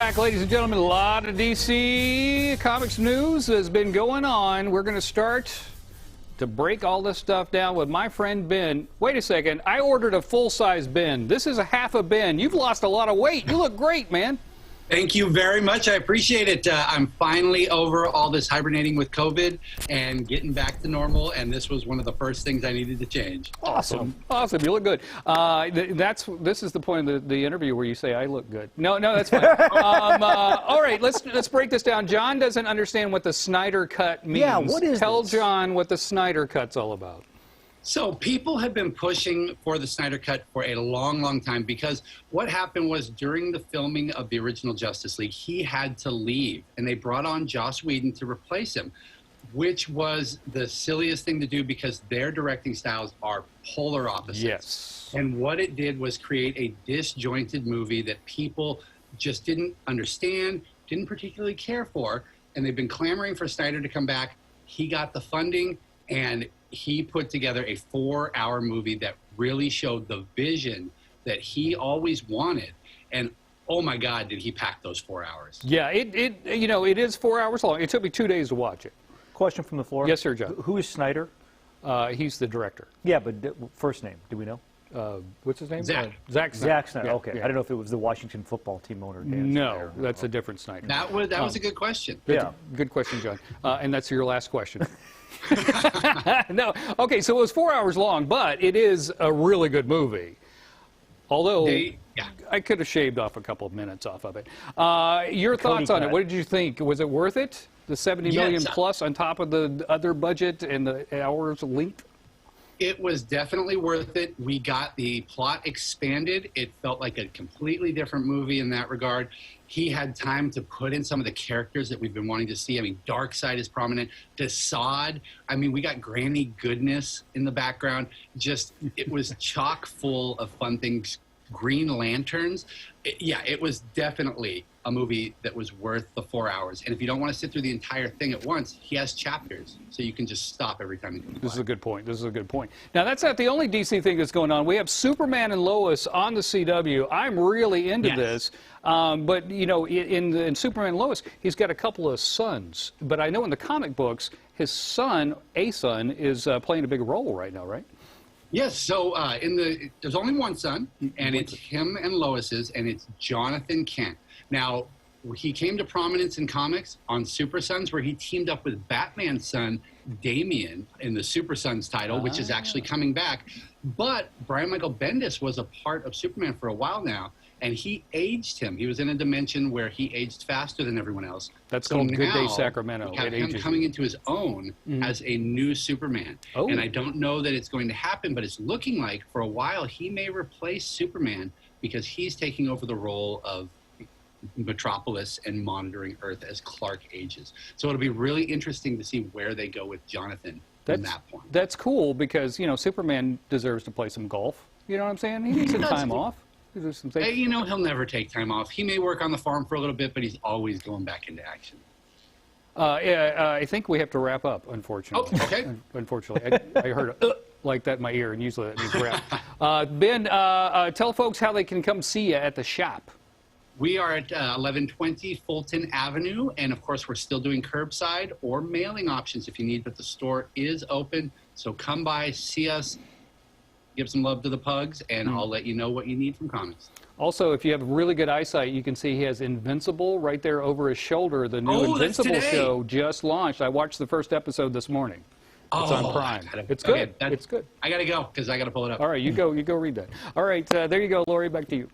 back, ladies and gentlemen. A lot of DC Comics news has been going on. We're going to start to break all this stuff down with my friend Ben. Wait a second. I ordered a full-size Ben. This is a half a Ben. You've lost a lot of weight. You look great, man. Thank you very much. I appreciate it. I'm finally over all this hibernating with COVID and getting back to normal, and this was one of the first things I needed to change. Awesome. Awesome. You look good. This is the point of the interview where you say, I look good. No, that's fine. All right, let's break this down. John doesn't understand what the Snyder Cut means. Yeah, what is Tell this? John what the Snyder Cut's all about. So people have been pushing for the Snyder Cut for a long, long time because what happened was during the filming of the original Justice League, he had to leave, and they brought on Joss Whedon to replace him, which was the silliest thing to do because their directing styles are polar opposites. Yes. And what it did was create a disjointed movie that people just didn't understand, didn't particularly care for, and they've been clamoring for Snyder to come back. He got the funding, and he put together a 4-hour movie that really showed the vision that he always wanted. And oh my God, did he pack those 4 hours? Yeah, it is 4 hours long. It took me 2 days to watch it. Question from the floor. Yes, sir, John. Who is Snyder? He's the director. Yeah, but first name, do we know? What's his name? Zack. Zack Snyder. Zack Snyder, Yeah, okay. yeah. I don't know if it was the Washington football team owner. Dan No, Snyder. that's a different Snyder. That was a good question. Yeah. Good question, John. And that's your last question. No. Okay, so it was 4 hours long, but it is a really good movie. Although I could have shaved off a couple of minutes off of it. Your thoughts on it? What did you think? Was it worth it? The 70 million plus on top of the other budget and the hours length? It was definitely worth it. We got the plot expanded. It felt like a completely different movie in that regard. He had time to put in some of the characters that we've been wanting to see. I mean, Darkseid is prominent. Desaad. I mean, we got Granny Goodness in the background. Just, it was chock full of fun things. Green Lanterns. It was definitely a movie that was worth the 4 hours. And if you don't want to sit through the entire thing at once, he has chapters, so you can just stop every time you come by. This is a good point. This is a good point. Now, that's not the only DC thing that's going on. We have Superman and Lois on the CW. I'm really into this. But, you know, in Superman and Lois, he's got a couple of sons. But I know in the comic books, his son, is playing a big role right now, right? Yes, so there's only one son, and it's him and Lois's, and it's Jonathan Kent. Now, he came to prominence in comics on Super Sons, where he teamed up with Batman's son, Damian, in the Super Sons title, which is actually coming back. But Brian Michael Bendis was a part of Superman for a while now, and he aged him. He was in a dimension where he aged faster than everyone else. That's called Good Day Sacramento. We have him coming into his own as a new Superman. And I don't know that it's going to happen, but it's looking like for a while he may replace Superman because he's taking over the role of Metropolis and monitoring Earth as Clark ages. So it'll be really interesting to see where they go with Jonathan from that point. That's cool because, you know, Superman deserves to play some golf. You know what I'm saying? He needs some time off. Hey, you know, he'll never take time off. He may work on the farm for a little bit, but he's always going back into action. I think we have to wrap up, unfortunately. Oh, okay. Unfortunately. I heard a like that in my ear, and usually that means wrap. Ben, tell folks how they can come see you at the shop. We are at 1120 Fulton Avenue, and of course, we're still doing curbside or mailing options if you need, but the store is open. So come by, see us, give some love to the pugs, and I'll let you know what you need from comics. Also, if you have really good eyesight, you can see he has Invincible right there over his shoulder. The new Invincible show just launched. I watched the first episode this morning. It's on Prime. It's good. It's good. I got to go because I got to pull it up. All right, you go read that. All right, there you go, Lori, back to you.